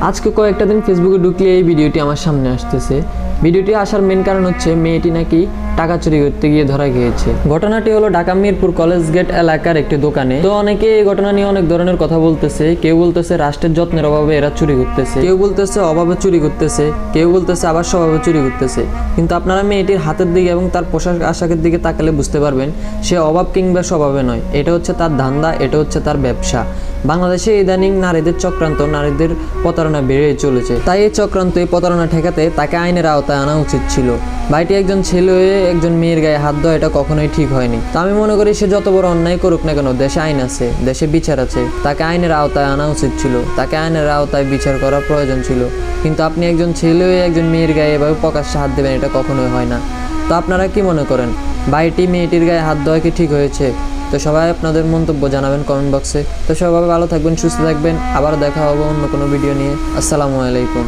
আজকে কয়েকটা দিন ফেসবুকে ঢুকলে এই ভিডিওটি আমার সামনে আসতেছে। ভিডিওটি আসার মেন কারণ হচ্ছে মেয়েটি নাকি টাকা চুরি করতে গিয়ে ধরা গিয়েছে। ঘটনাটি হলো ঢাকা মিরপুর কলেজ গেট এলাকার একটি দোকানে। তো অনেকে এই ঘটনা নিয়ে অনেক ধরনের কথা বলতেছে। কেউ বলতেছে রাষ্ট্রের যত্নের অভাবে এরা চুরি করতেছে, কেউ বলতেছে অভাবে চুরি করতেছে, কেউ বলতেছে আবার স্বভাবে চুরি করতেছে। কিন্তু আপনারা মেয়েটির হাতের দিকে এবং তার পোশাক আশাকের দিকে তাকালে বুঝতে পারবেন সে অভাব কিংবা স্বভাবে নয়। এটা হচ্ছে তার ধান্দা, এটা হচ্ছে তার ব্যবসা। বাংলাদেশে ইদানিং নারীদের চক্রান্ত, নারীদের প্রতারণা বেড়ে চলেছে। তাই এই চক্রান্ত, এই প্রতারণা ঠেকাতে তাকে আইনের আওতায় আনা উচিত ছিল। ভাইটি একজন ছেলে হয়ে একজন মেয়ের গায়ে হাত দেওয়া এটা কখনোই ঠিক হয়নি। তো আমি মনে করি সে যত বড় অন্যায় করুক না কেন, দেশে আইন আছে, দেশে বিচার আছে, তাকে আইনের আওতায় আনা উচিত ছিল, তাকে আইনের আওতায় বিচার করার প্রয়োজন ছিল। কিন্তু আপনি একজন ছেলে হয়ে একজন মেয়ের গায়ে এভাবে প্রকাশ্যে হাত দেবেন, এটা কখনোই হয় না। তো আপনারা কি মনে করেন, ভাইটি মেয়েটির গায়ে হাত দেওয়া কি ঠিক হয়েছে? তো সবাই আপনাদের মন্তব্য জানাবেন কমেন্ট বক্সে। তো সবাই ভালো থাকবেন, সুস্থ থাকবেন। আবার দেখা হবে অন্য কোনো ভিডিও নিয়ে। আসসালামু আলাইকুম।